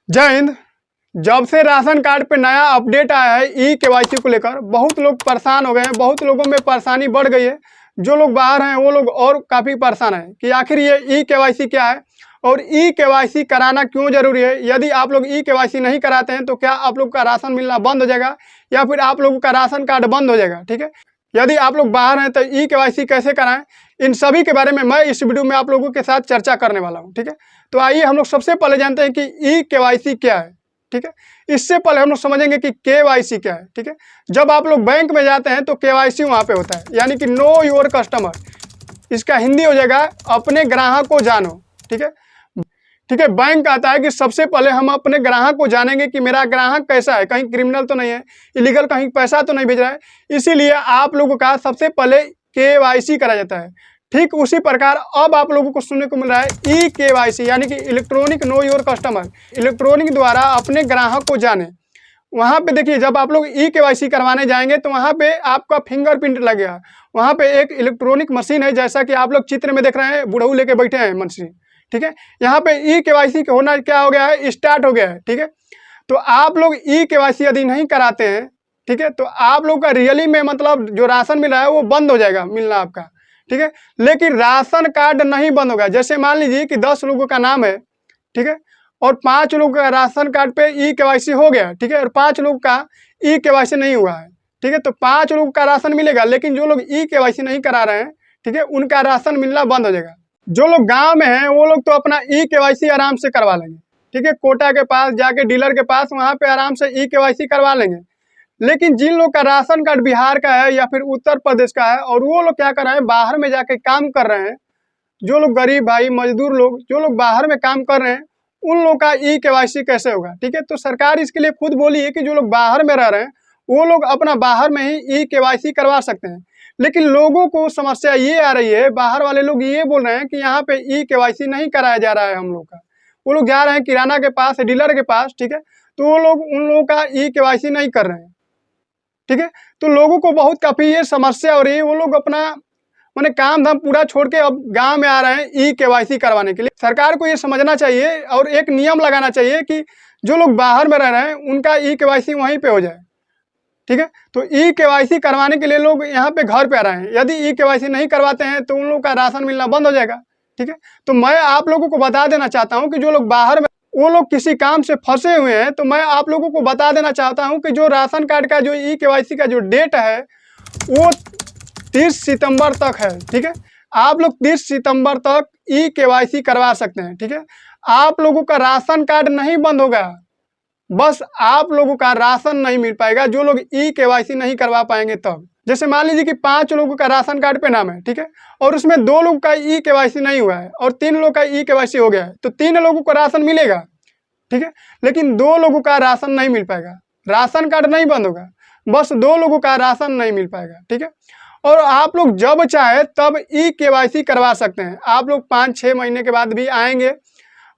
जय हिंद। जब से राशन कार्ड पे नया अपडेट आया है ई-केवाईसी को लेकर बहुत लोग परेशान हो गए हैं। बहुत लोगों में परेशानी बढ़ गई है। जो लोग बाहर हैं वो लोग और काफ़ी परेशान हैं कि आखिर ये ई-केवाईसी क्या है और ई-केवाईसी कराना क्यों ज़रूरी है। यदि आप लोग ई-केवाईसी नहीं कराते हैं तो क्या आप लोग का राशन मिलना बंद हो जाएगा या फिर आप लोगों का राशन कार्ड बंद हो जाएगा। ठीक है, यदि आप लोग बाहर हैं तो ई-केवाईसी कैसे कराएं, इन सभी के बारे में मैं इस वीडियो में आप लोगों के साथ चर्चा करने वाला हूं। ठीक है, तो आइए हम लोग सबसे पहले जानते हैं कि ई-केवाईसी क्या है। ठीक है, इससे पहले हम लोग समझेंगे कि केवाईसी क्या है। ठीक है, जब आप लोग बैंक में जाते हैं तो केवाईसी वहां पे होता है, यानी कि नो योर कस्टमर। इसका हिंदी हो जाएगा अपने ग्राहक को जानो। ठीक है, ठीक है, बैंक कहता है कि सबसे पहले हम अपने ग्राहक को जानेंगे कि मेरा ग्राहक कैसा है, कहीं क्रिमिनल तो नहीं है, इलीगल कहीं पैसा तो नहीं भेज रहा है। इसीलिए आप लोगों का सबसे पहले केवाईसी करा जाता है। ठीक उसी प्रकार अब आप लोगों को सुनने को मिल रहा है ई-केवाईसी, यानी कि electronic know your customer. Electronic द्वारा अपने ग्राहक को जाने। वहाँ पे देखिए, जब आप लोग ई-केवाईसी करवाने जाएंगे तो वहाँ पे आपका फिंगरप्रिंट लगेगा। वहाँ पे एक इलेक्ट्रॉनिक मशीन है, जैसा कि आप लोग चित्र में देख रहे हैं, बुढ़ऊ लेके बैठे हैं मशीन। ठीक है, यहाँ पे ई-केवाईसी होना क्या हो गया है, स्टार्ट हो गया है। ठीक है, तो आप लोग ई-केवाईसी यदि नहीं कराते हैं, ठीक है, तो आप लोग का रियली में मतलब जो राशन मिल रहा है वो बंद हो जाएगा मिलना आपका। ठीक है, लेकिन राशन कार्ड नहीं बंद होगा। जैसे मान लीजिए कि 10 लोगों का नाम है, ठीक है, और 5 लोगों का राशन कार्ड पे ई-केवाईसी हो गया, ठीक है, और 5 लोगों का ई-केवाईसी नहीं हुआ है। ठीक है, तो 5 लोगों का राशन मिलेगा, लेकिन जो लोग ई-केवाईसी नहीं करा रहे हैं, ठीक है, उनका राशन मिलना बंद हो जाएगा। जो लोग गांव में हैं वो लोग तो अपना ई-केवाईसी आराम से करवा लेंगे। ठीक है, कोटा के पास जाके डीलर के पास वहां पे आराम से ई-केवाईसी करवा लेंगे। लेकिन जिन लोग का राशन कार्ड बिहार का है या फिर उत्तर प्रदेश का है और वो लोग क्या कर रहे हैं, बाहर में जाके काम कर रहे हैं, जो लोग गरीब भाई मजदूर लोग जो लोग बाहर में काम कर रहे हैं, उन लोग का ई-केवाईसी कैसे होगा। ठीक है, तो सरकार इसके लिए खुद बोली है कि जो लोग बाहर में रह रहे हैं वो लोग अपना बाहर में ही ई-केवाईसी करवा सकते हैं। लेकिन लोगों को समस्या ये आ रही है, बाहर वाले लोग ये बोल रहे हैं कि यहाँ पे ई-केवाईसी नहीं कराया जा रहा है हम लोग का। वो लोग जा रहे हैं किराना के पास, डीलर के पास, ठीक है, तो वो लोग उन लोगों का ई-केवाईसी नहीं कर रहे हैं। ठीक है, तो लोगों को बहुत काफ़ी ये समस्या हो रही है। वो लोग अपना मैंने काम धाम पूरा छोड़ के अब गांव में आ रहे हैं ई-केवाईसी करवाने के लिए। सरकार को ये समझना चाहिए और एक नियम लगाना चाहिए कि जो लोग बाहर में रह रहे हैं उनका ई-केवाईसी वहीं पे हो जाए। ठीक है, तो ई-केवाईसी करवाने के लिए लोग यहाँ पे घर पे आ रहे हैं। यदि ई-केवाईसी नहीं करवाते हैं तो उन लोगों का राशन मिलना बंद हो जाएगा। ठीक है, तो मैं आप लोगों को बता देना चाहता हूँ कि जो लोग बाहर में वो लोग किसी काम से फंसे हुए हैं, तो मैं आप लोगों को बता देना चाहता हूँ कि जो राशन कार्ड का जो ई-केवाईसी का जो डेट है वो 30 सितंबर तक है। ठीक है, आप लोग 30 सितंबर तक ई-केवाईसी करवा सकते हैं। ठीक है, आप लोगों का राशन कार्ड नहीं बंद होगा, बस आप लोगों का राशन नहीं मिल पाएगा जो लोग ई-केवाईसी नहीं करवा पाएंगे तब। जैसे मान लीजिए कि 5 लोगों का राशन कार्ड पे नाम है, ठीक है, और उसमें 2 लोगों का ई-केवाईसी नहीं हुआ है और 3 लोगों का ई-केवाईसी हो गया है, तो 3 लोगों को राशन मिलेगा। ठीक है, लेकिन 2 लोगों का राशन नहीं मिल पाएगा। राशन कार्ड नहीं बंद होगा, बस 2 लोगों का राशन नहीं मिल पाएगा। ठीक है, और आप लोग जब चाहे तब ई-केवाईसी करवा सकते हैं। आप लोग 5-6 महीने के बाद भी आएंगे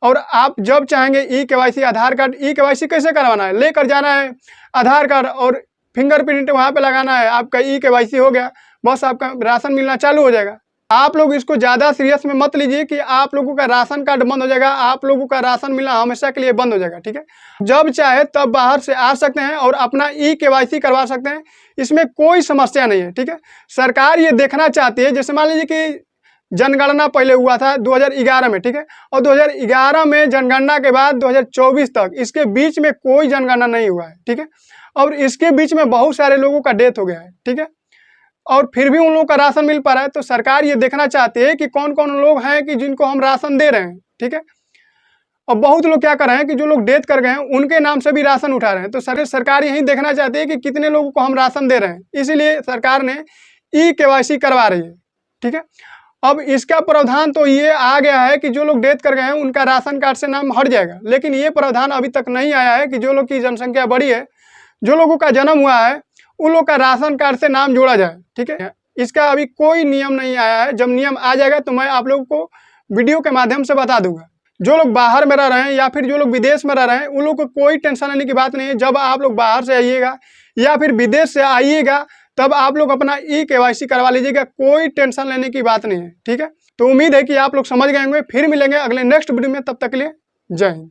और आप जब चाहेंगे ई-केवाईसी, आधार कार्ड, ई-केवाईसी कैसे करवाना है, लेकर जाना है आधार कार्ड और फिंगरप्रिंट वहाँ पे लगाना है, आपका ई-केवाईसी हो गया, बस आपका राशन मिलना चालू हो जाएगा। आप लोग इसको ज़्यादा सीरियस में मत लीजिए कि आप लोगों का राशन कार्ड बंद हो जाएगा, आप लोगों का राशन मिलना हमेशा के लिए बंद हो जाएगा। ठीक है, जब चाहे तब बाहर से आ सकते हैं और अपना ई-केवाईसी करवा सकते हैं, इसमें कोई समस्या नहीं है। ठीक है, सरकार ये देखना चाहती है, जैसे मान लीजिए कि जनगणना पहले हुआ था 2011 में, ठीक है, और 2011 में जनगणना के बाद 2024 तक इसके बीच में कोई जनगणना नहीं हुआ है। ठीक है, और इसके बीच में बहुत सारे लोगों का डेथ हो गया है। ठीक है, और फिर भी उन लोगों का राशन मिल पा रहा है, तो सरकार ये देखना चाहती है कि कौन कौन लोग हैं कि जिनको हम राशन दे रहे हैं। ठीक है, और बहुत लोग क्या कर रहे हैं कि जो लोग डेथ कर गए हैं उनके नाम से भी राशन उठा रहे हैं, तो सरकार यही देखना चाहती है कि कितने लोगों को हम राशन दे रहे हैं, इसीलिए सरकार ने ई-केवाईसी करवा रही है। ठीक है, अब इसका प्रावधान तो ये आ गया है कि जो लोग डेथ कर गए हैं उनका राशन कार्ड से नाम हट जाएगा, लेकिन ये प्रावधान अभी तक नहीं आया है कि जो लोग की जनसंख्या बड़ी है, जो लोगों का जन्म हुआ है, उन लोग का राशन कार्ड से नाम जोड़ा जाए। ठीक है, इसका अभी कोई नियम नहीं आया है। जब नियम आ जाएगा तो मैं आप लोगों को वीडियो के माध्यम से बता दूंगा। जो लोग बाहर में रह रहे हैं या फिर जो लोग विदेश में रह रहे हैं उन लोग को कोई टेंशन लेने की बात नहीं है। जब आप लोग बाहर से आइएगा या फिर विदेश से आइएगा तब आप लोग अपना ई-केवाईसी करवा लीजिएगा, कोई टेंशन लेने की बात नहीं है। ठीक है, तो उम्मीद है कि आप लोग समझ गए होंगे। फिर मिलेंगे अगले नेक्स्ट वीडियो में, तब तक के लिए जय हिंद।